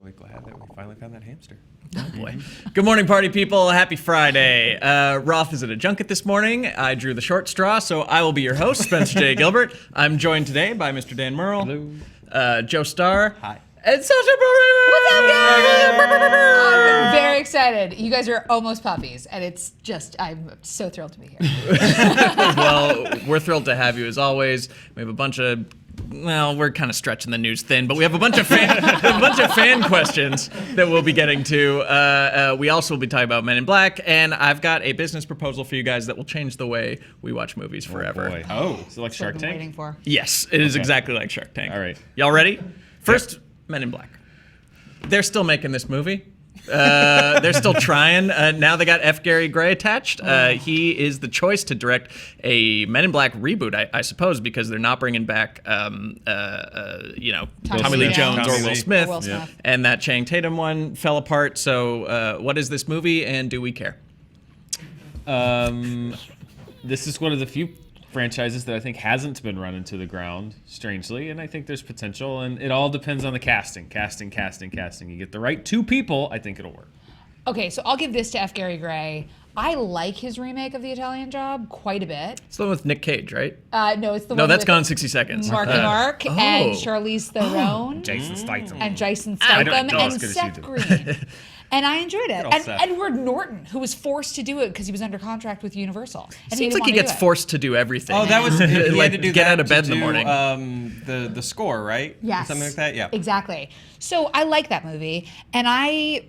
incredibly glad that we finally found that hamster. Oh boy. Good morning, party people. Happy Friday. Roth is at a junket this morning. I drew the short straw, so I will be your host, Spencer J. Gilbert. I'm joined today by Mr. Dan Murrell. Hello. Joe Starr. Hi. And Sasha Perl-Raver. What's up, guys? I'm very excited. You guys are almost puppies, and it's just, I'm so thrilled to be here. Well, we're thrilled to have you as always. We have a bunch of, well, we're kind of stretching the news thin, but we have a bunch of fan questions that we'll be getting to. We also will be talking about Men in Black, and I've got a business proposal for you guys that will change the way we watch movies forever. Oh, boy. Oh. Is it like That's what Shark I've been Tank? waiting for. Yes, it is exactly like Shark Tank. All right. Y'all ready? First, Men in Black. They're still making this movie. They're still trying. Now they got F. Gary Gray attached. He is the choice to direct a Men in Black reboot, I suppose, because they're not bringing back, Tommy Lee Jones or Will Smith. Will Smith. And that Channing Tatum one fell apart. So what is this movie, and do we care? This is one of the few franchises that I think hasn't been run into the ground, strangely, and I think there's potential, and it all depends on the casting. You get the right two people, I think it'll work. Okay, so I'll give this to F. Gary Gray. I like his remake of The Italian Job quite a bit. It's the one with Nick Cage, right? No, it's the No, one that's with Gone in 60 Seconds. Marky Mark and Charlize Theron Jason Statham. and Jason I don't Statham know as and good as Seth you do. Green. And I enjoyed it. old And Seth. Edward Norton, who was forced to do it because he was under contract with Universal. And Seems like didn't he wanna gets do it. forced to do everything. Oh, that was he like had to do get that out of bed to in the do, morning. The score, right? Yes. Something like that. Yeah. Exactly. So I like that movie, and I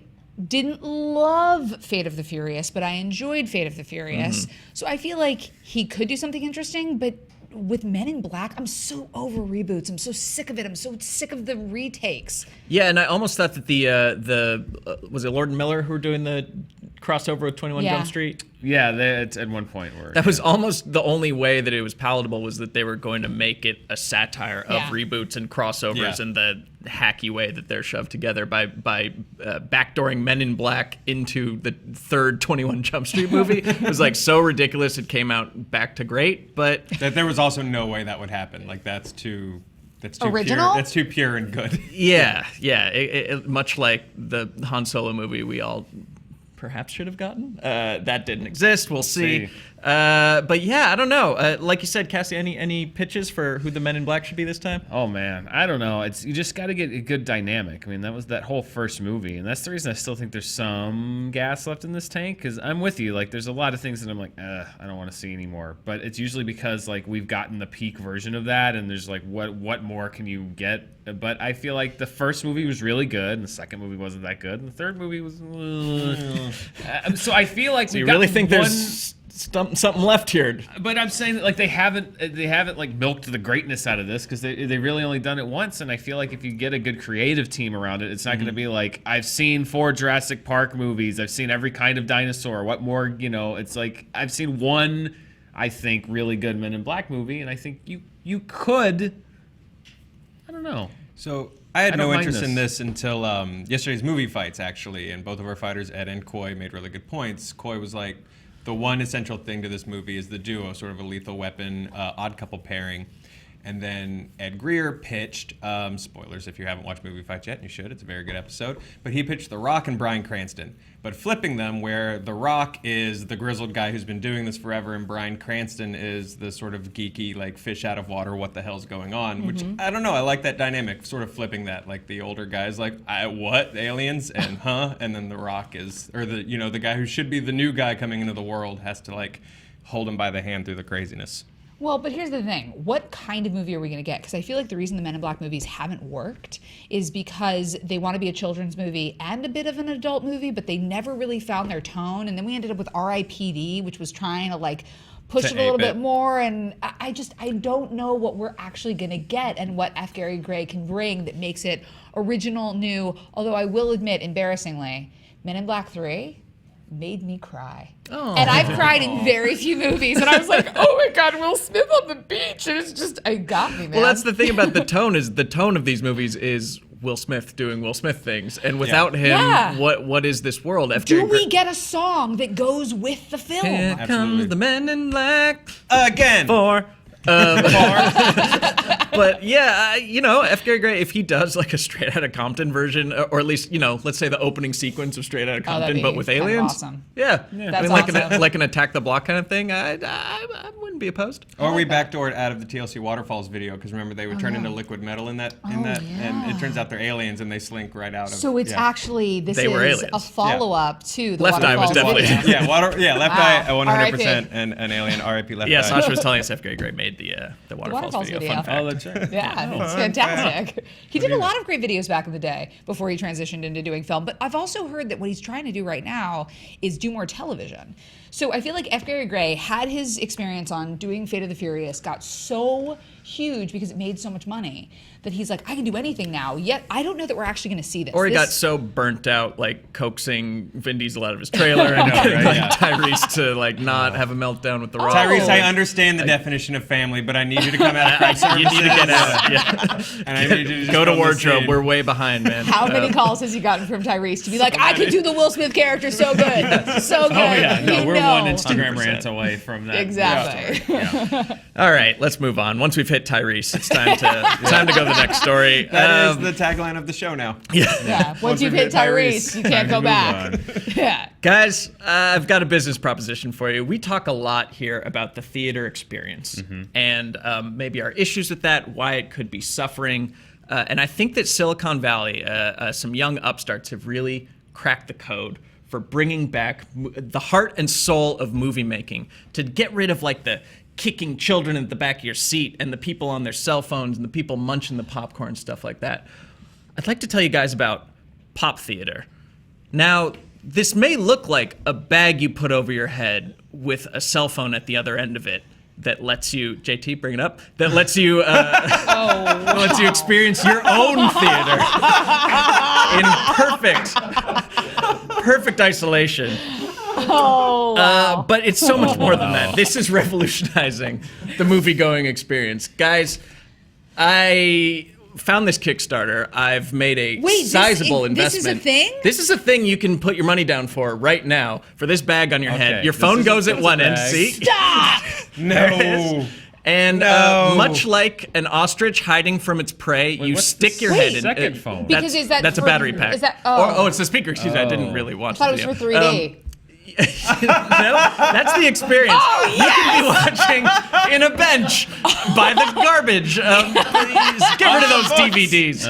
didn't love Fate of the Furious, but I enjoyed Fate of the Furious. So I feel like he could do something interesting, but with Men in Black, I'm so over reboots. I'm so sick of it. I'm so sick of the retakes. Yeah, and I almost thought that the was it Lord and Miller who were doing the crossover with 21 Yeah. Jump Street? Yeah, it's at one point where That was almost the only way that it was palatable, was that they were going to make it a satire of Yeah. reboots and crossovers Yeah. and the hacky way that they're shoved together by backdooring Men in Black into the third 21 Jump Street movie. It was like so ridiculous it came out back to great, but That there was also no way that would happen. Like that's too Original? Pure. That's too pure and good. yeah, it, much like the Han Solo movie we all perhaps should have gotten. That didn't exist. We'll see. But yeah, I don't know. Like you said, Cassie, any pitches for who the Men in Black should be this time? Oh man, I don't know. You just got to get a good dynamic. I mean, that was that whole first movie, and that's the reason I still think there's some gas left in this tank. Because I'm with you. Like, there's a lot of things that I'm like, I don't want to see anymore. But it's usually because like we've gotten the peak version of that, and there's like, what more can you get? But I feel like the first movie was really good, and the second movie wasn't that good, and the third movie was. So I feel like Do you really think there's something left here? But I'm saying that like they haven't like milked the greatness out of this, because they really only done it once, and I feel like if you get a good creative team around it, it's not going to be like, I've seen 4 Jurassic Park movies, I've seen every kind of dinosaur, what more, it's like I've seen one, I think, really good Men in Black movie, and I think you could, I don't know. So I had I no don't mind interest in this. this until yesterday's movie fights, actually, and both of our fighters, Ed and Coy, made really good points. Coy was like, the one essential thing to this movie is the duo, sort of a Lethal Weapon, odd couple pairing. And then Ed Greer pitched, spoilers if you haven't watched Movie Fights yet, and you should, it's a very good episode, but he pitched The Rock and Bryan Cranston, but flipping them where The Rock is the grizzled guy who's been doing this forever, and Bryan Cranston is the sort of geeky, like, fish out of water, what the hell's going on, which, I don't know, I like that dynamic, sort of flipping that, like, the older guy's like, what, aliens, and and then The Rock is, or the guy who should be the new guy coming into the world has to, like, hold him by the hand through the craziness. Well, but here's the thing. What kind of movie are we going to get? Because I feel like the reason the Men in Black movies haven't worked is because they want to be a children's movie and a bit of an adult movie, but they never really found their tone. And then we ended up with R.I.P.D., which was trying to like push it a little bit more. And I don't know what we're actually going to get and what F. Gary Gray can bring that makes it original, new. Although I will admit, embarrassingly, Men in Black 3 made me cry. Oh. And I've cried in very few movies, and I was like, oh my God, Will Smith on the beach, and it's just, it got me, man. Well, that's the thing about the tone, is the tone of these movies is Will Smith doing Will Smith things, and without him, what is this world? Do we get a song that goes with the film? Here comes the Men in Black again. For But yeah, F. Gary Gray, if he does like a Straight Outta Compton version, or at least let's say the opening sequence of Straight Outta Compton, but with kind of aliens, awesome. yeah, That's like an Attack the Block kind of thing, I wouldn't be opposed. Or we backdoored out of the TLC Waterfalls video because remember they would turn into liquid metal in that, and it turns out they're aliens and they slink right out of. So it's actually They were is aliens. a follow-up to the Left Eye was Waterfalls definitely- video. Left Eye, Wow. 100%, and an alien, R.I.P. Left Eye. Yeah, Sasha was telling us F. Gary Gray made the Waterfalls Waterfalls video. video. Fun fact. Oh, that's right. Yeah, it's fantastic. He did a lot of great videos back in the day before he transitioned into doing film. But I've also heard that what he's trying to do right now is do more television. So I feel like F. Gary Gray had his experience on doing Fate of the Furious, got so huge because it made so much money that he's like, I can do anything now. Yet I don't know that we're actually going to see this. Or he This- got so burnt out, like coaxing Vin Diesel out of his trailer and know, getting right? like, Yeah. Tyrese to like not have a meltdown with the Rock. Tyrese, I Oh. understand the definition of family, but I need you to come out of crack You need to get out. Yeah. And I need you to just Go to film the wardrobe. scene. We're way behind, man. How many calls has he gotten from Tyrese to be like, I could do the Will Smith character so good, so good. Oh yeah, no, You we're know. one Instagram 100%. rant away from that. Exactly. All right, let's move on. Once we've hit Tyrese, it's time to go to the next story. That is the tagline of the show now. Yeah. Once you've hit Tyrese, you can't go move back. Yeah. Guys, I've got a business proposition for you. We talk a lot here about the theater experience and maybe our issues with that, why it could be suffering. And I think that Silicon Valley, some young upstarts have really cracked the code for bringing back the heart and soul of movie making, to get rid of like the kicking children at the back of your seat and the people on their cell phones and the people munching the popcorn, stuff like that. I'd like to tell you guys about pop theater. Now, this may look like a bag you put over your head with a cell phone at the other end of it that lets you, JT, bring it up, that lets you, lets you experience your own theater in perfect isolation. Oh, wow. But it's so much more than that. This is revolutionizing the movie-going experience. Guys, I found this Kickstarter. I've made a Wait, sizable this is a investment. thing? This is a thing you can put your money down for right now, for this bag on your head. Okay, Your this phone is- goes this at is one a end, bag. see? Stop! No. And No. much like an ostrich hiding from its prey, you what's stick the your head in. second phone? Because is that that's a for- battery pack. is that- oh, it's the speaker. Excuse me, I didn't really watch I thought the it was for video. 3D. No, that's the experience. Oh, You can be watching in a bench by the garbage. Please get rid of those DVDs.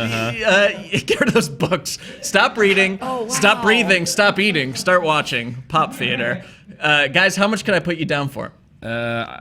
Get rid of those books. Stop reading. Oh, wow. Stop breathing. Stop eating. Start watching pop theater. Guys, how much can I put you down for?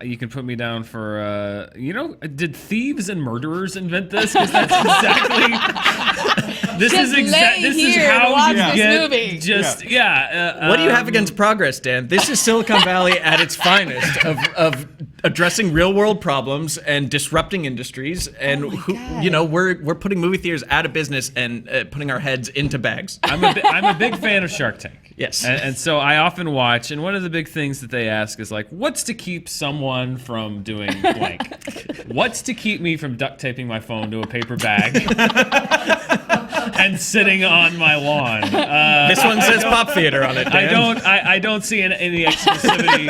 You can put me down for, did thieves and murderers invent this? Because that's exactly. This Just is lay This is here and how watch you this get movie. just What do you have against progress, Dan? This is Silicon Valley at its finest of addressing real world problems and disrupting industries. And God. we're putting movie theaters out of business and putting our heads into bags. I'm a big fan of Shark Tank. Yes. And so I often watch, and one of the big things that they ask is like, what's to keep someone from doing blank? What's to keep me from duct taping my phone to a paper bag and sitting on my lawn? This one says pop theater on it, Dan. I don't see any exclusivity.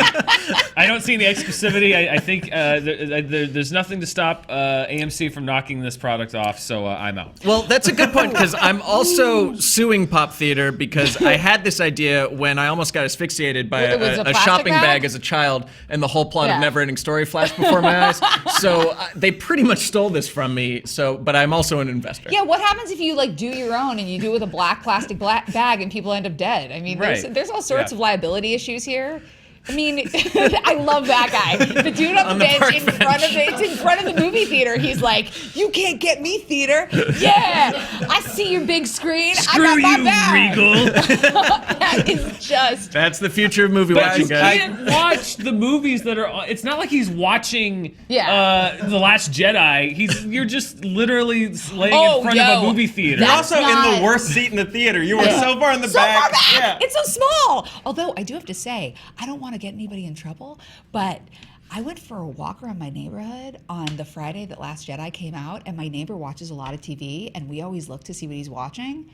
I don't see any exclusivity. I think there's nothing to stop AMC from knocking this product off, so I'm out. Well, that's a good point because I'm also suing pop theater because I had this idea when I almost got asphyxiated by It was a a plastic shopping bag? bag as a child, and the whole plot Yeah. of Neverending Story flashed before my eyes. So they pretty much stole this from me. But I'm also an investor. Yeah, what happens if you like do your own and you do it with a black plastic bag and people end up dead? I mean, Right. there's all sorts Yeah. of liability issues here. I mean, I love that guy. The dude on the the park bench it's in front of the movie theater. He's like, "You can't get me, theater. Yeah, I see your big screen. I got my bag." Regal. That is just. That's the future of movie But watching, you guys. can't watch the movies that are. It's not like he's watching The Last Jedi. You're just literally laying in front of a movie theater. You're That's also in not- the worst seat in the theater. You were so far in the So back. far back. Yeah. It's so small. Although I do have to say, I don't want to get anybody in trouble, but I went for a walk around my neighborhood on the Friday that Last Jedi came out, and my neighbor watches a lot of TV, and we always look to see what he's watching.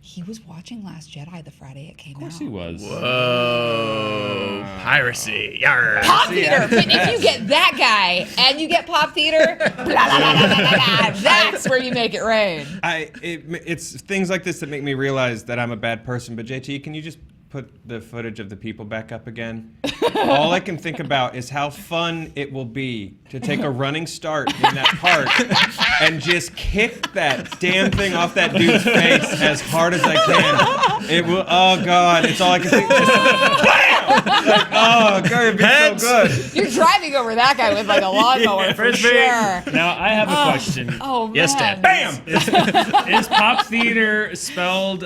He was watching Last Jedi the Friday it came out. Of course he was. Whoa. Piracy. Yarr. Pop theater. But if you get that guy and you get pop theater, blah, blah, blah, blah, blah, blah, that's where you make it rain. It's things like this that make me realize that I'm a bad person. But JT, can you just put the footage of the people back up again? All I can think about is how fun it will be to take a running start in that park and just kick that damn thing off that dude's face as hard as I can. It will. Oh God, it's all I can think. Just bam! Like, oh God, it'd be so good. You're driving over that guy with like a lawnmower for sure. Now I have a question. Oh man. Yes, Dad. Bam! Is pop theater spelled?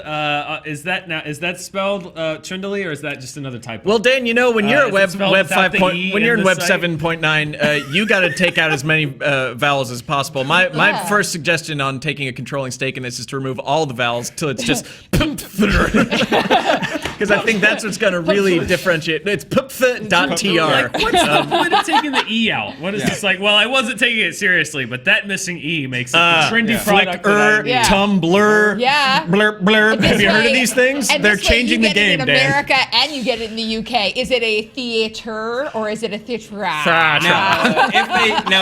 Is that spelled Trindly, or is that just another typo? Well, Dan, you know when you're at is it Web spelled 5 without the point, E when in you're in the Web site? 7.9, you got to take out as many vowels as possible. My Yeah. first suggestion on taking a controlling stake in this is to remove all the vowels till it's just because I think that's what's going to really differentiate. It's pupf.tr. Like, what's the point of taking the E out? What is this like? Well, I wasn't taking it seriously, but that missing E makes it the trendy product that I need. Yeah. Tumblr, Yeah. blur, blur. This Have you heard way- of these things? and They're this way changing you the get game, it in Dan. America and you get it in the UK. Is it a theater or is it a theatre?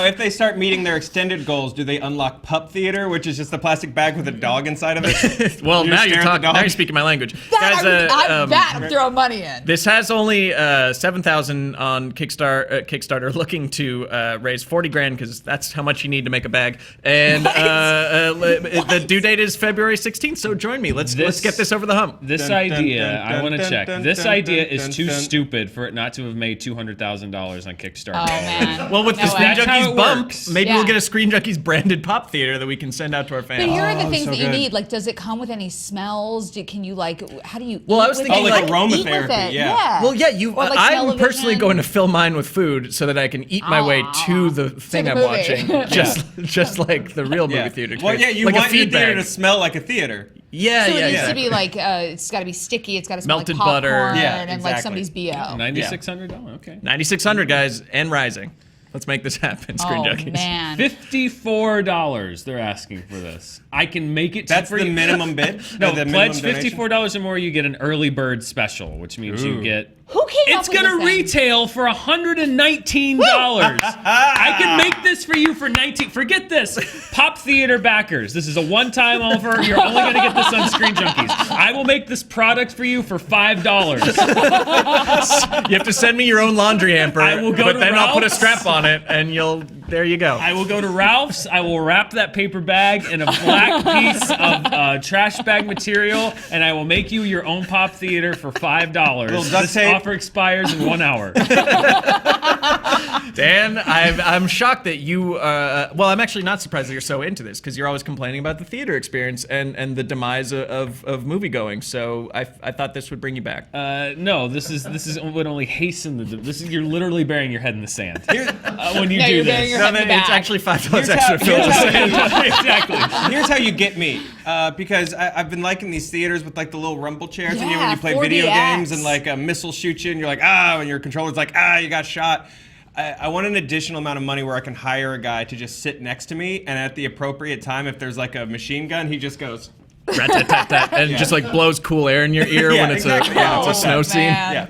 If they start meeting their extended goals, do they unlock Pup Theater, which is just a plastic bag with a dog inside of it? Well, You now just you're stare at the talking. Now dog? you're speaking my language, I'm throwing money in. This has only 7,000 on Kickstarter, looking to raise 40 grand because that's how much you need to make a bag. And the due date is February 16th. So join me. Let's get this over the hump. This Dun, dun, idea, dun, I want to dun, check. dun, This dun, idea dun, is dun, too dun. stupid for it not to have made $200,000 on Kickstarter. Oh man. Well, with the No Screen way. That's how Junkies it bump, works. maybe Yeah. we'll get a Screen Junkies branded pop theater that we can send out to our But fans. here are the Oh, things so that you good. need. Like, does it come with any smells? Can you how do you? Well, eat I was with thinking it? like Eat aromatherapy, with it. yeah. Well, yeah, Or like I'm television. personally going to fill mine with food so that I can eat my way to the thing the I'm movie. watching, just like the real movie theater. Well, yeah, you like want a your feed theater bag. to smell like a theater. Yeah, So yeah, it needs yeah. to be like it's got to be sticky. It's got to smell Melted like butter. popcorn Yeah, and like exactly. somebody's bo. $9,600. Okay. 9,600 guys and rising. Let's make this happen, Screen Oh Junkies. man. $54 they're asking for this. I can make it. That's for the you. minimum bid? No, The minimum pledge donation? $54 or more, you get an early bird special, which means you get. Who came It's up with gonna this thing? retail for $119. I can make this for you for $19. Forget this. Pop theater backers. This is a one-time offer. You're only gonna get this on Screen Junkies. I will make this product for you for $5. You have to send me your own laundry hamper, I will go but to then I'll put a Ralph's. strap on it, and there you go. I will go to Ralph's. I will wrap that paper bag in a black piece of trash bag material, and I will make you your own pop theater for $5. Little duct This tape. offer expires in 1 hour. Dan, I'm shocked that you. Well, I'm actually not surprised that you're so into this because you're always complaining about the theater experience and the demise of movie going. So I thought this would bring you back. No, this would only hasten you're literally burying your head in the sand when you No, do you're this. burying your No, head in the it's back. actually $5 Here's extra. how- Phil. here's Exactly. Here's how you get me, because I've been liking these theaters with like the little rumble chairs, and you know, when Yeah, you play video 4DX. games and like a missile shoots you, and you're like, and your controller's like, you got shot. I want an additional amount of money where I can hire a guy to just sit next to me, and at the appropriate time, if there's like a machine gun, he just goes. Rat-tat-tat-tat, and just like blows cool air in your ear Yeah, when it's exactly. a snow scene. Man. Yeah.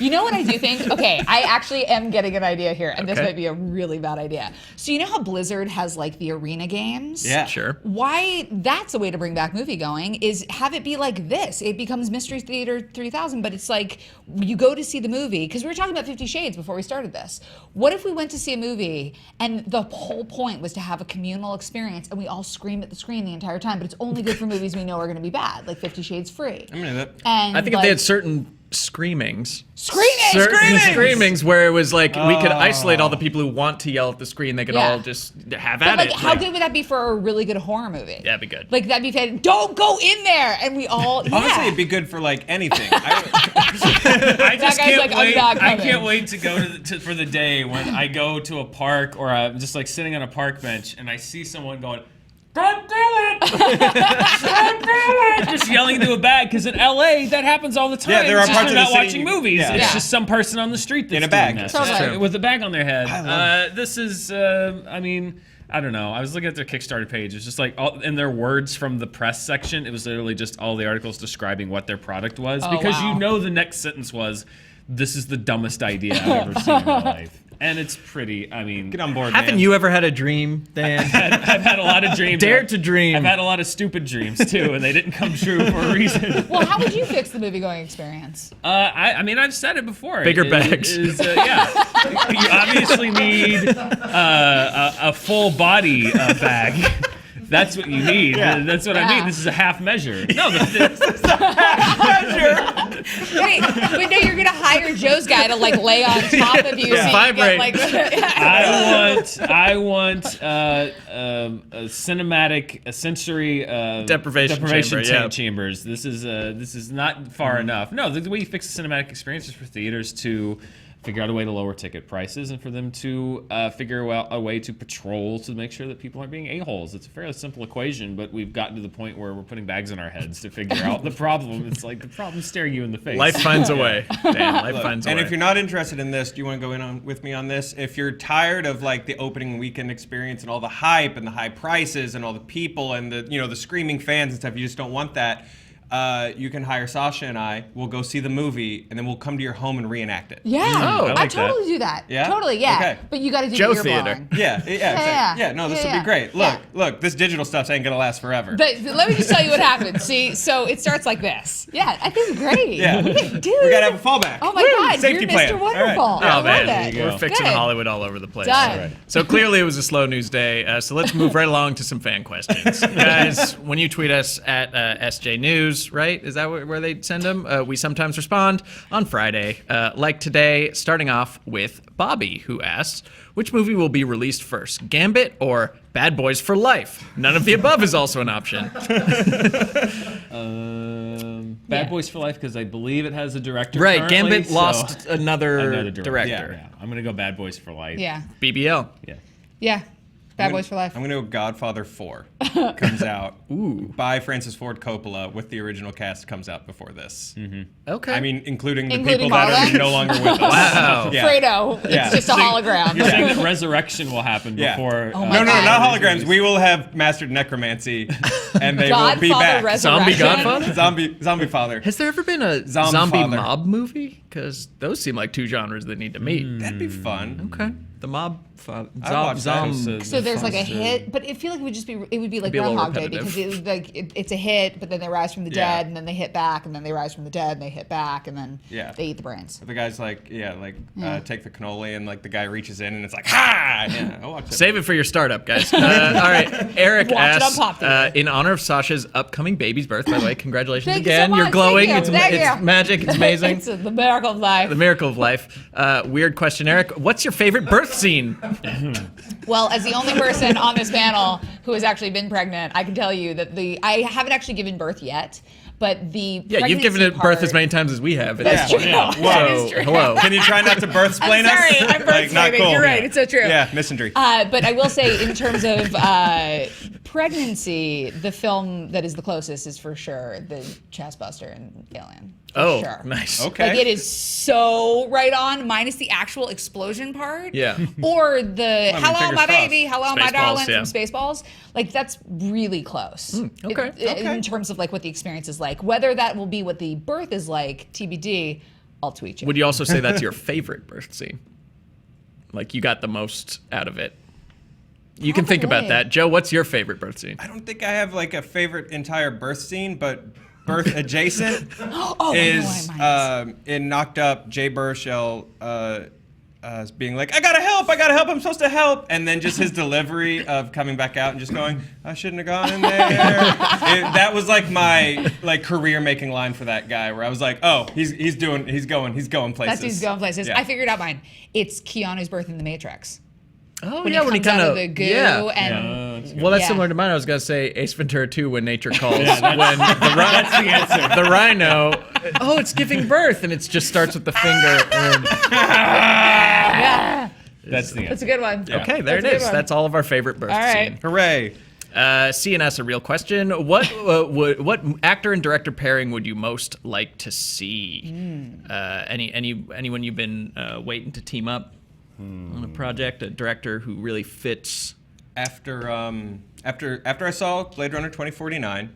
You know what I do think? Okay, I actually am getting an idea here, and this Okay. might be a really bad idea. So you know how Blizzard has like the arena games? Yeah. Sure. Why that's a way to bring back movie going is have it be like this. It becomes Mystery Theater 3000, but it's like you go to see the movie, because we were talking about 50 Shades before we started this. What if we went to see a movie and the whole point was to have a communal experience and we all scream at the screen the entire time, but it's only good for movies we know are going to be bad, like 50 Shades Free. I mean, that. And I think if like, they had certain screamings. Screamings! Screamings where it was like we could isolate all the people who want to yell at the screen. They could Yeah. all just have But at like, it. how good would that be for a really good horror movie? That'd be good. Like, that'd be fan. Don't go in there, and we all. Yeah. Honestly, it'd be good for like anything. I just guy's can't like, I'm wait. not I coming. can't wait to go for the day when I go to a park or I'm just like sitting on a park bench and I see someone going, "God damn it! Just yelling into a bag, because in LA that happens all the time. Yeah, there are It's just parts of they're the not city- watching movies. yeah. It's Yeah. just some person on the street that's In a bag. doing that. Totally. With a bag on their head. I love This is, I mean, I don't know. I was looking at their Kickstarter page. It's just like, in their words from the press section, it was literally just all the articles describing what their product was. Oh, because wow. you know the next sentence was, "This is the dumbest idea I've ever seen in my life." And it's pretty, I mean... Get on board, Haven't man. you ever had a dream, Dan? I've had a lot of dreams. Dared to dream. I've had a lot of stupid dreams, too, and they didn't come true for a reason. Well, how would you fix the movie-going experience? I mean, I've said it before. Bigger It bags. Yeah. You obviously need a full body bag. That's what you need. That's what I mean. This is a half measure. No, Wait, no, you're gonna hire Joe's guy to like lay on top of you. So you Vibrate. get, like, I want a cinematic, a sensory Deprivation chamber, chambers. This is not far enough. No, the way you fix the cinematic experience is for theaters to figure out a way to lower ticket prices and for them to figure out a way to patrol to make sure that people aren't being a-holes. It's a fairly simple equation, but we've gotten to the point where we're putting bags on our heads to figure out the problem. It's like the problem's staring you in the face. Life finds a way. Dan, life finds a way. And if you're not interested in this, do you want to go in on with me on this? If you're tired of like the opening weekend experience and all the hype and the high prices and all the people and the screaming fans and stuff, you just don't want that. You can hire Sasha and I. We'll go see the movie, and then we'll come to your home and reenact it. yeah, Oh, I I like totally do that. Yeah? Totally, yeah. Okay. But you got to do Joe ear theater. blowing. Yeah, exactly. No, this will Yeah. be great. Look, this digital stuff ain't gonna last forever. But let me just tell you what happened. See, so it starts like this. Yeah, I think it's great. Yeah. Dude. We gotta have a fallback. Oh my God, Safety you're plan. Mr. All Wonderful. right. I Oh love man, it. you go. we're fixing Good. Hollywood all over the place. Done. Right. So clearly it was a slow news day. So let's move right along to some fan questions, guys. When you tweet us at SJ News, right? Is that where they send them? We sometimes respond on Friday, like today. Starting off with Bobby, who asks, "Which movie will be released first, Gambit or Bad Boys for Life? None of the above is also an option." Bad Boys for Life, because I believe it has a director. Right, currently, Gambit so- lost another director. director. Yeah, I'm gonna go Bad Boys for Life. Yeah, BBL. Yeah. yeah. Bad Boys for Life. I'm gonna go Godfather 4. Comes out by Francis Ford Coppola with the original cast comes out before this. Okay. I mean, including the Including people that Marla? are no longer with us. Wow. Yeah. Fredo, Yeah. it's just a hologram. You're saying that resurrection will happen Yeah. before? Oh my No, God. not holograms. We will have mastered necromancy, and they will be Godfather back. Resurrection. Zombie Godfather? Zombie father. Has there ever been a Zombie zombie father. mob movie? Because those seem like two genres that need to meet. That'd be fun. Okay. The mob. I'd watch that. So there's like a hit, but I feel like it would be like be a little Groundhog Day repetitive. because it's a hit, but then they rise from the Yeah. dead, and then they hit back, and then they rise from the dead, and they hit back, and then Yeah. they eat the brains. The guy's like, take the cannoli, and like the guy reaches in, and it's like, ha! Yeah, I'll watch it. Save it for your startup, guys. All right. Eric Watch it on asks, Pop Theater. in honor of Sasha's upcoming baby's birth, by the way, congratulations Thank you so again. much. You're glowing. Thank you. It's Thank you. magic. It's amazing. It's the miracle of life. The miracle of life. Weird question, Eric. What's your favorite birth scene? Well, as the only person on this panel who has actually been pregnant, I can tell you that I haven't actually given birth yet, but the Yeah, you've given it birth as many times as we have. At this True. point. That is true. Hello. Can you try not to birth explain I'm us? sorry, I'm birth Like, not explaining. cool. You're right. It's so true. Yeah, misandry. But I will say, in terms of pregnancy, the film that is the closest is for sure the Chest Buster and Alien. For Oh, sure. nice. Okay. Like it is so right on, minus the actual explosion part. Yeah. Or the hello fingers my crossed. baby, hello my Spaceballs, darling yeah. from Spaceballs. Like that's really close. okay. In terms of like what the experience is like. Whether that will be what the birth is like, TBD. I'll tweet you. Would you also say that's your favorite birth scene? Like you got the most out of it? You can think about Probably. that. Joe, what's your favorite birth scene? I don't think I have like a favorite entire birth scene, but birth adjacent Oh, I know is what mine is. in Knocked Up, Jay Baruchel being like, I gotta help, I'm supposed to help. And then just his delivery of coming back out and just going, I shouldn't have gone in there. That was like my career making line for that guy where I was like, oh, he's going places. That's who's going places. Yeah. I figured out mine. It's Keanu's birth in the Matrix. Oh, When yeah, he when he comes kind out of of the goo and Well, that's Yeah. similar to mine. I was gonna say Ace Ventura 2 when nature calls. When That's the answer. the rhino, oh, it's giving birth, and it just starts with the finger. And, yeah, That's the that's answer. a good one. okay, there That's it a is. good one. That's all of our favorite birth All right. scene. Hooray. CNS, a real question. What actor and director pairing would you most like to see? Anyone you've been waiting to team up on a project? A director who really fits. After I saw Blade Runner 2049,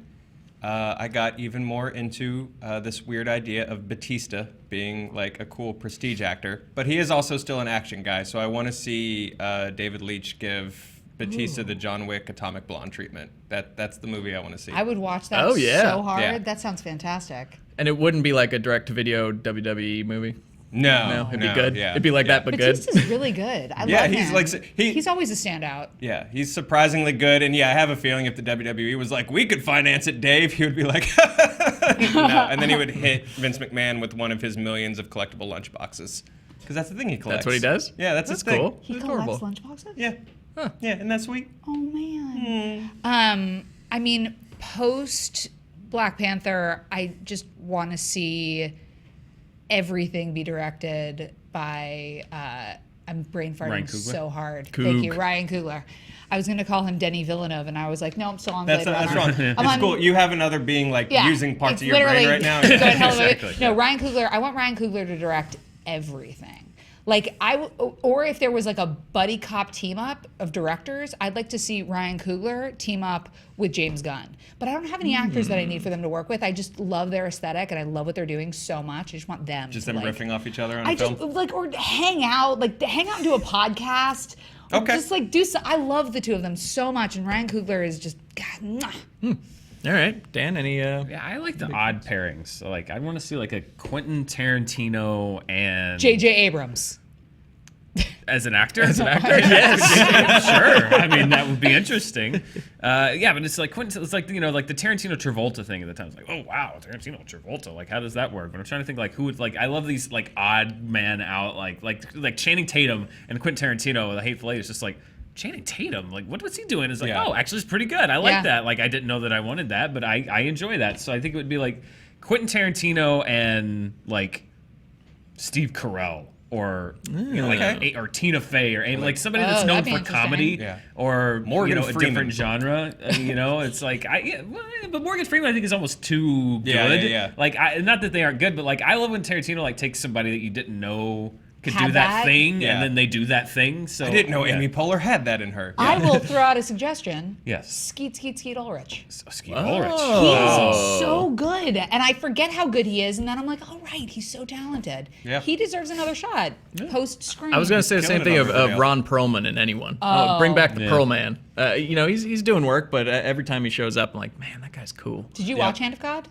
I got even more into this weird idea of Batista being like a cool prestige actor, but he is also still an action guy. So I want to see David Leitch give Batista the John Wick Atomic Blonde treatment. That's the movie I want to see. I would watch that so hard. Yeah. That sounds fantastic. And it wouldn't be like a direct-to-video WWE movie. No, it'd be good. Yeah. It'd be like that, but good. Batista's really good. I love him. he's like he's always a standout. Yeah, he's surprisingly good, and I have a feeling if the WWE was like, we could finance it, Dave, he would be like, no, and then he would hit Vince McMahon with one of his millions of collectible lunchboxes, because that's the thing he collects. That's what he does? Yeah, that's his thing. cool. He That's collects adorable. lunchboxes? Yeah, yeah, isn't that sweet? Oh, man. I mean, post Black Panther, I just want to see everything be directed by, I'm brain Ryan farting Coogler? so hard. Coog. Thank you, Ryan Coogler. I was going to call him Denny Villeneuve, and I was like, no, I'm still on Blade That's Runner. wrong. I'm It's on- cool. You have another being like using parts it's of your brain literally right now. going hell of a- Exactly, No, yeah. Ryan Coogler. I want Ryan Coogler to direct everything. Like or if there was like a buddy cop team up of directors, I'd like to see Ryan Coogler team up with James Gunn. But I don't have any actors that I need for them to work with. I just love their aesthetic and I love what they're doing so much. I just want them. Just to, them like, riffing off each other on I a film. just like or hang out and do a podcast. Or Okay. Just like do so. I love the two of them so much, and Ryan Coogler is just God. Mwah. All right, Dan, any... Yeah, I like the odd pairings. So, like, I'd want to see like a Quentin Tarantino and J.J. Abrams. as an actor. Yes, sure. I mean, that would be interesting. Yeah, but it's like Quentin. It's like like the Tarantino Travolta thing at the time. It's like, oh wow, Tarantino Travolta. Like, how does that work? But I'm trying to think like who would like. I love these like odd man out like Channing Tatum and Quentin Tarantino. The Hateful Eight is just like. Channing Tatum, like what was he doing? It's like, Yeah. oh, actually, it's pretty good. I like Yeah. that. Like, I didn't know that I wanted that, but I enjoy that. So I think it would be like Quentin Tarantino and like Steve Carell or or Tina Fey or like somebody that's Oh, known that'd be for interesting. comedy Yeah. or Morgan a Freeman. different genre. It's like but Morgan Freeman I think is almost too good. Yeah. Like not that they aren't good, but like I love when Tarantino like takes somebody that you didn't know could Had do that that? thing Yeah. and then they do that thing. So I didn't know yeah. Amy Poehler had that in her. I will throw out a suggestion. Yes. Skeet Ulrich. Skeet Ulrich. He's so good, and I forget how good he is, and then I'm like, oh right, he's so talented. Yeah. He deserves another shot post Scream. I was going to say the same killing thing it of on Riverdale. Ron Perlman in Anyone. Bring back the Yeah. Pearl Man. He's doing work, but every time he shows up, I'm like, man, that guy's cool. Did you Yeah. watch Hand of God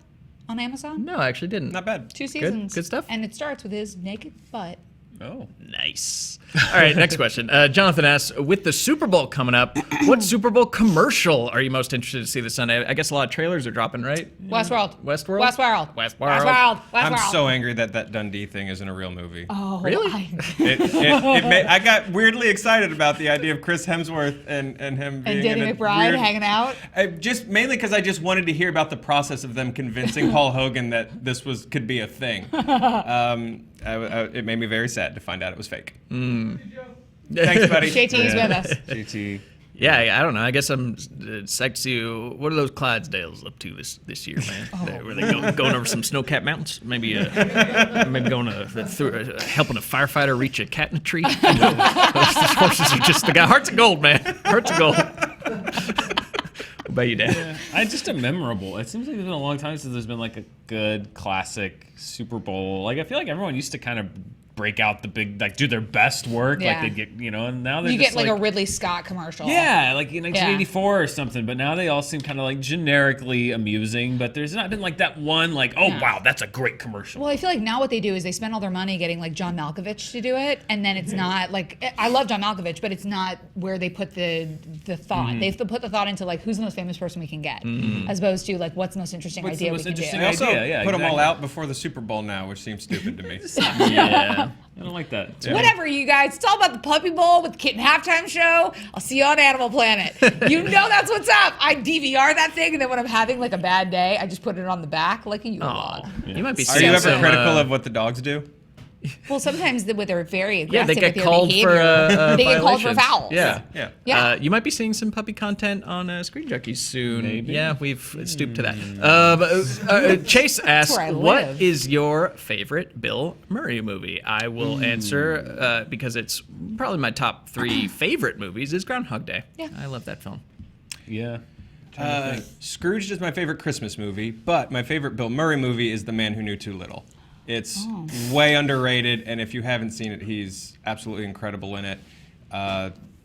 on Amazon? No, I actually didn't. Not bad. 2 seasons. Good stuff. And it starts with his naked butt. Oh. Nice. All right, next question. Jonathan asks, with the Super Bowl coming up, what Super Bowl commercial are you most interested to see this Sunday? I guess a lot of trailers are dropping, right? Westworld. Westworld? Westworld. Westworld. Westworld. I'm so angry that Dundee thing isn't a real movie. Oh, Really? I got weirdly excited about the idea of Chris Hemsworth and him being And Danny in a McBride weird- hanging out. Just mainly because I just wanted to hear about the process of them convincing Paul Hogan that this could be a thing. It made me very sad to find out it was fake. Thanks, buddy. JT's with us. JT. Yeah, I don't know. I guess I'm psyched to see what are those Clydesdales up to this year, man? Were they going over some snow-capped mountains? Maybe going through helping a firefighter reach a cat in a tree. Those horses are just the guy. Hearts of gold, man. Hearts of gold. What about you, Dan? I just a memorable. It seems like it's been a long time since there's been like a good classic Super Bowl. Like I feel like everyone used to kind of break out the big, like do their best work. Yeah. Like they get, and now they're You just get like a Ridley Scott commercial. yeah, like in 1984 or something. But now they all seem kind of like generically amusing. But there's not been like that one like, oh Yeah. wow, that's a great commercial. Well, I feel like now what they do is they spend all their money getting like John Malkovich to do it, and then it's not like I love John Malkovich, but it's not where they put the thought. They put the thought into like who's the most famous person we can get, as opposed to like what's the most interesting What's the idea most we can interesting do. They also idea, yeah, put them all exactly. out before the Super Bowl now, which seems stupid to me. Yeah, I don't like that. Whatever, you guys. It's all about the Puppy Bowl with the Kitten Halftime Show. I'll see you on Animal Planet. You know that's what's up. I DVR that thing, and then when I'm having like a bad day, I just put it on the back like a U-Haul. You might be Are seeing you ever some, critical of what the dogs do? Well, sometimes they're very aggressive they get with their called behavior. for they get called for violations. fouls. Yeah. Yeah. You might be seeing some puppy content on Screen Junkies soon. Maybe. Yeah, we've stooped to that. Chase asks, where I what live. is your favorite Bill Murray movie? I will answer because it's probably my top 3 favorite movies is Groundhog Day. Yeah. I love that film. Yeah. Scrooged is my favorite Christmas movie, but my favorite Bill Murray movie is The Man Who Knew Too Little. It's way underrated, and if you haven't seen it, he's absolutely incredible in it.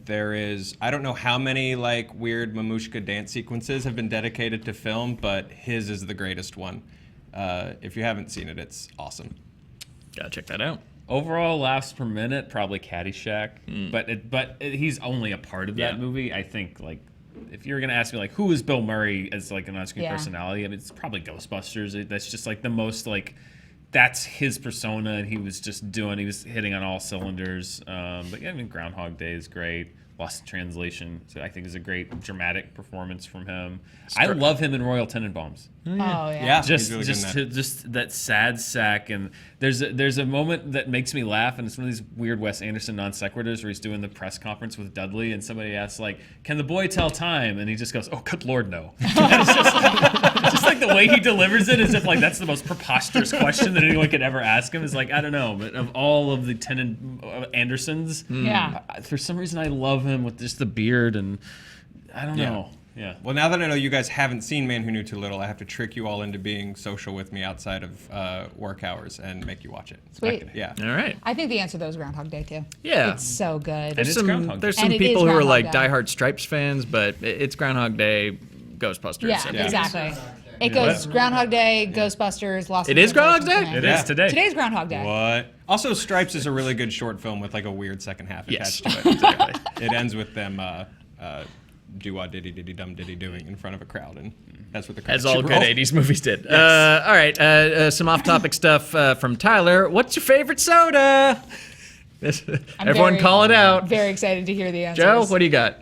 There is, I don't know how many like weird mamushka dance sequences have been dedicated to film, but his is the greatest one. If you haven't seen it, it's awesome. Gotta check that out. Overall laughs per minute, probably Caddyshack. But he's only a part of that Yeah. movie. I think like if you're gonna ask me like who is Bill Murray as like an on-screen Yeah. personality, I mean it's probably Ghostbusters. That's just like the most like that's his persona, and he was hitting on all cylinders. But yeah, I mean Groundhog Day is great. Lost in Translation, so I think is a great dramatic performance from him. I love him in Royal Tenenbaums. Oh yeah. Yeah, Just, he's really good in that. just that sad sack, and there's a moment that makes me laugh, and it's one of these weird Wes Anderson non sequiturs where he's doing the press conference with Dudley, and somebody asks like, "Can the boy tell time?" And he just goes, "Oh, good Lord, no." And it's just like the way he delivers it, as if like that's the most preposterous question that anyone could ever ask him. Is like I don't know, but of all of the Andersons, Yeah. for some reason I love him with just the beard, and I don't know. Yeah. Well, now that I know you guys haven't seen Man Who Knew Too Little, I have to trick you all into being social with me outside of work hours and make you watch it. Sweet. Yeah. All right. I think the answer to those Groundhog Day too. Yeah. It's so good. And it's Groundhog Day. There's And some it is people who are Groundhog like Day. diehard Stripes fans, but it's Groundhog Day, Ghostbusters. Yeah, and- exactly. It goes Groundhog Day, Ghostbusters, Lost. It in is Groundhog Translation. Day? It Yeah. is today. Today's Groundhog Day. What? Also, Stripes is a really good short film with like a weird second half Yes. attached to it. Exactly. It ends with them do-wah diddy-diddy-dum diddy doing in front of a crowd, and that's what the credits As all should good roll. 80s movies did. All right, some off-topic stuff from Tyler. What's your favorite soda? Everyone call it out. Very excited to hear the answers. Joe, what do you got?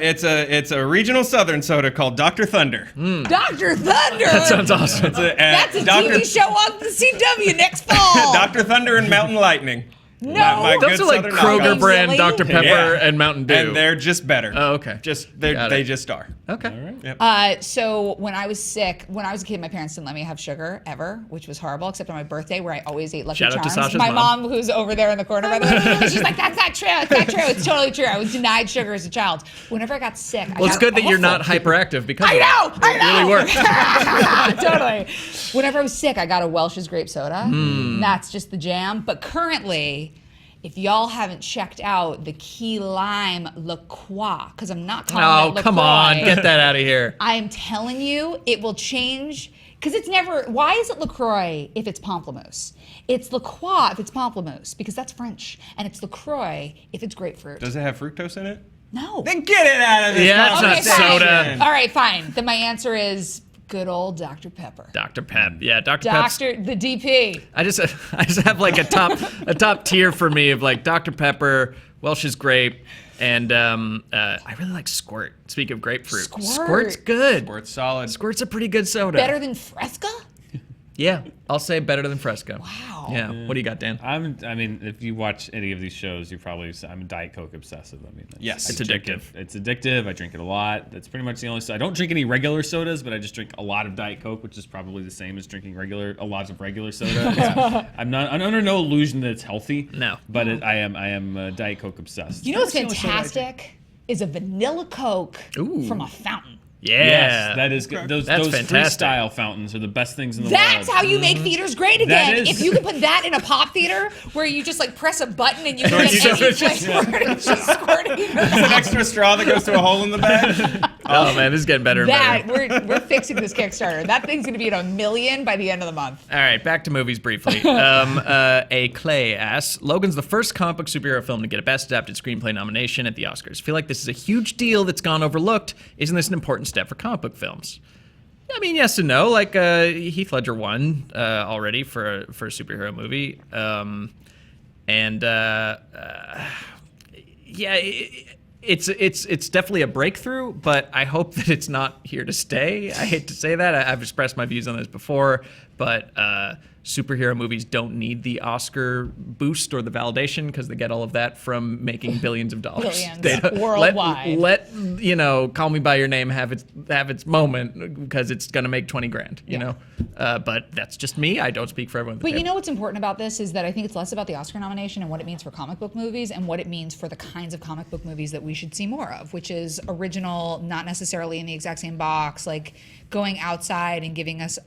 It's a regional southern soda called Dr. Thunder. Dr. Thunder. That sounds awesome. That's a TV show on the CW next fall. Dr. Thunder and Mountain Lightning. No. My Those good are like Southern Kroger knockoffs. brand Really? Dr. Pepper Yeah. and Mountain Dew. And they're just better. Oh, okay. Got They it. just are. Okay. So when I was sick, when I was a kid, my parents didn't let me have sugar ever, which was horrible, except on my birthday where I always ate Lucky Shout out to Charms. Sasha's My mom. who's over there in the corner, by the way, she's like, that's not true. It's not true. It's totally true. I was denied sugar as a child. Whenever I got sick, Well, it's good that you're not hyperactive because of that. I know. It really worked. Totally. Whenever I was sick, I got a Welch's grape soda. Hmm. That's just the jam. But currently, if y'all haven't checked out the Key Lime La Croix, because I'm not calling it Oh, come on. LaCroix. Get that out of here. I am telling you, it will change. Because it's never, why is it LaCroix if it's pamplemousse? It's La Croix if it's pamplemousse, because that's French. And it's LaCroix if it's grapefruit. Does it have fructose in it? No. Then get it out of this Yeah, it's not conversation. soda. All right, fine. Then my answer is good old Dr. Pepper. Dr. Pep. Yeah, Dr. Pep's. The DP. I just have like a top tier for me of like Dr. Pepper, Welch's grape, and I really like Squirt. Speaking of grapefruit, Squirt. Squirt's good. Or it's solid. Squirt's a pretty good soda. Better than Fresca? Yeah, I'll say better than Fresca. Wow. Yeah. What do you got, Dan? I mean, if you watch any of these shows, I'm a Diet Coke obsessive. I mean, Yes. It's I drink addictive. it. It's addictive. I drink it a lot. That's pretty much the only. I don't drink any regular sodas, but I just drink a lot of Diet Coke, which is probably the same as drinking a lot of regular soda. I'm under no illusion that it's healthy. No. but I am Diet Coke obsessed. You know what's Pretty much the only soda I drink. fantastic? Is a vanilla Coke Ooh. from a fountain. Yeah. Yes, that is good. Those That's fantastic. freestyle fountains are the best things in the That's world. how you make theaters great That again. is- If you could put that in a pop theater where you just like press a button and you can you get just- any flavor and it's just squirting. It's an extra straw that goes to a hole in the bag. Oh man, this is getting better and That better. we're fixing this Kickstarter. That thing's gonna be at 1 million by the end of the month. All right, back to movies briefly. A Clay asks, Logan's the first comic book superhero film to get a Best Adapted Screenplay nomination at the Oscars. Feel like this is a huge deal that's gone overlooked. Isn't this an important step for comic book films? I mean, yes and no. Like Heath Ledger won already for a superhero movie, yeah, it's definitely a breakthrough. But I hope that it's not here to stay. I hate to say that. I've expressed my views on this before, but superhero movies don't need the Oscar boost or the validation because they get all of that from making billions of dollars. Billions worldwide. Let Call Me by Your Name have its moment because it's gonna make 20 grand. You know, but that's just me. I don't speak for everyone. But you know what's important about this is that I think it's less about the Oscar nomination and what it means for comic book movies and what it means for the kinds of comic book movies that we should see more of, which is original, not necessarily in the exact same box, like going outside and giving us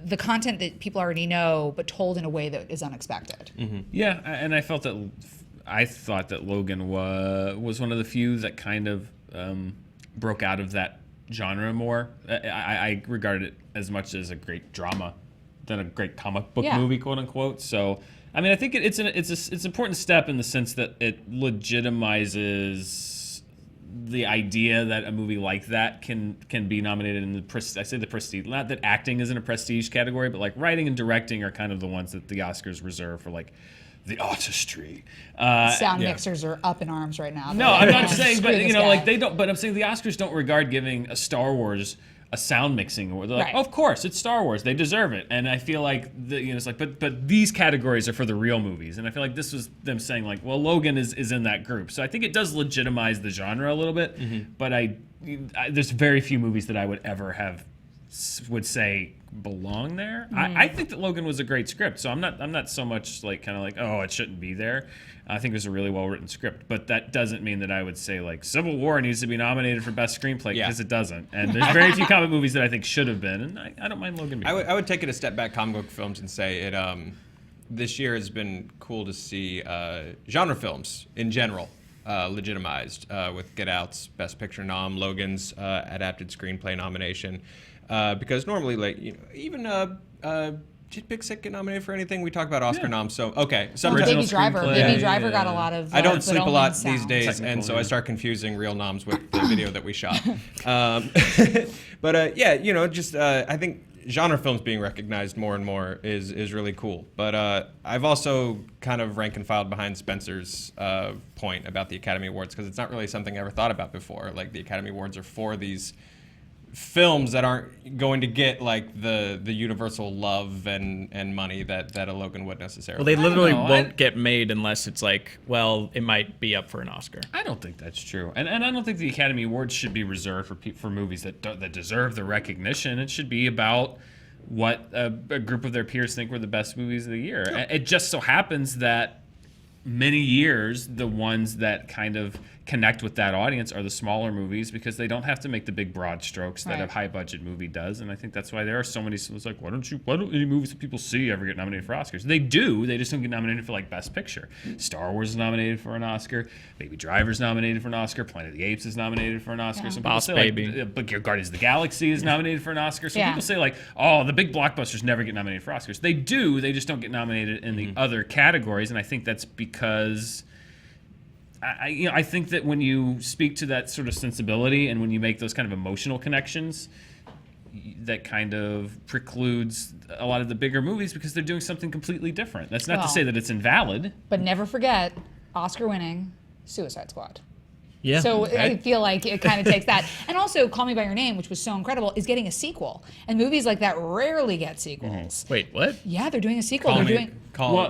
the content that people already know, but told in a way that is unexpected. Yeah, and I thought that Logan was one of the few that kind of broke out of that genre more. I regarded it as much as a great drama than a great comic book movie, quote unquote. So, I mean, I think it's an important step in the sense that it legitimizes the idea that a movie like that can be nominated in the prestige. Not that acting isn't a prestige category, but like writing and directing are kind of the ones that the Oscars reserve for, like the artistry. Sound mixers are up in arms right now. No, I'm not saying, but Screw this guy. they don't. But I'm saying the Oscars don't regard giving a Star Wars a sound mixing award. They're like, Right. oh, of course, it's Star Wars. They deserve it. And I feel like it's like, but these categories are for the real movies. And I feel like this was them saying like, well, Logan is in that group. So I think it does legitimize the genre a little bit. But there's very few movies that I would ever would say belong there. I think that Logan was a great script, so I'm not so much like kind of like, oh, it shouldn't be there. I think it was a really well written script, but that doesn't mean that I would say like Civil War needs to be nominated for best screenplay, because it doesn't. And there's very few comic movies that I think should have been, and I don't mind Logan being. I would take it a step back, comic book films, and say it. This year has been cool to see genre films in general legitimized with Get Out's Best Picture nom, Logan's adapted screenplay nomination. Because normally, like, even did Big Sick get nominated for anything? We talk about Oscar noms, so okay. Sometimes Baby Driver. screenplay. Baby Driver got a lot of. I don't but sleep a only lot sound. these days, Technical, and so I yeah. start confusing real noms with the video that we shot. But yeah, just I think genre films being recognized more and more is really cool. But I've also kind of rank and filed behind Spencer's point about the Academy Awards, because it's not really something I ever thought about before. Like, the Academy Awards are for these films that aren't going to get like the universal love and money that a Logan would necessarily. Well, they literally know. won't get made unless it's like, well, it might be up for an Oscar. I don't think that's true, and I don't think the Academy Awards should be reserved for movies that deserve the recognition. It should be about what a group of their peers think were the best movies of the year. It just so happens that many years the ones that kind of connect with that audience are the smaller movies, because they don't have to make the big broad strokes that Right. a high budget movie does. And I think that's why there are so many. It's like, why don't any movies that people see ever get nominated for Oscars? They do. They just don't get nominated for like Best Picture. Star Wars is nominated for an Oscar. Baby Driver's nominated for an Oscar. Planet of the Apes is nominated for an Oscar. Yeah. Some people Boss say Baby. like, but Guardians of the Galaxy is nominated for an Oscar. So Yeah. people say like, oh, the big blockbusters never get nominated for Oscars. They do. They just don't get nominated in the other categories. And I think that's because I think that when you speak to that sort of sensibility and when you make those kind of emotional connections, that kind of precludes a lot of the bigger movies, because they're doing something completely different. That's not Well. to say that it's invalid. But never forget, Oscar-winning Suicide Squad. Yeah. So I feel like it kind of takes that. And also, Call Me by Your Name, which was so incredible, is getting a sequel. And movies like that rarely get sequels. Wait, what? Yeah, they're doing a sequel. Call They're me, doing.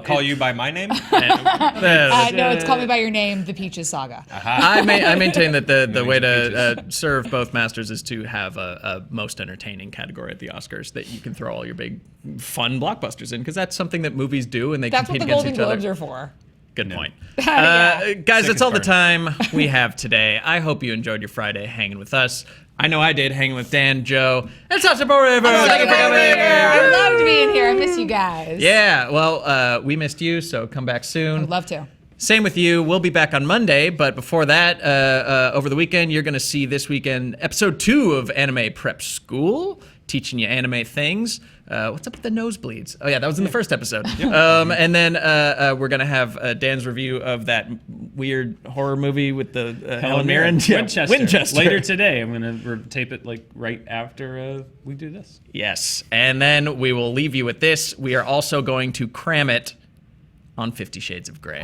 call you by my name. No, it's Call Me by Your Name, The Peaches Saga. I maintain that the way to serve both masters is to have a most entertaining category at the Oscars that you can throw all your big fun blockbusters in, because that's something that movies do, and they That's what compete the against Golden each Globes other. are for. Good point. Yeah. Guys, that's Second all the part. time we have today. I hope you enjoyed your Friday hanging with us. I know I did, hanging with Dan, Joe, and Sasha Perl-Raver. Thank you for coming. I loved being here. I miss you guys. Yeah, well, we missed you, so come back soon. I'd love to. Same with you. We'll be back on Monday, but before that, over the weekend, you're going to see this weekend episode 2 of Anime Prep School, teaching you anime things. What's up with the nosebleeds? Oh yeah, that was in the first episode. And then we're going to have Dan's review of that weird horror movie with the Helen Mirren. Yeah, Winchester. Later today. I'm going to tape it like right after we do this. Yes, and then we will leave you with this. We are also going to cram it on 50 Shades of Grey.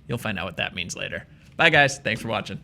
You'll find out what that means later. Bye, guys. Thanks for watching.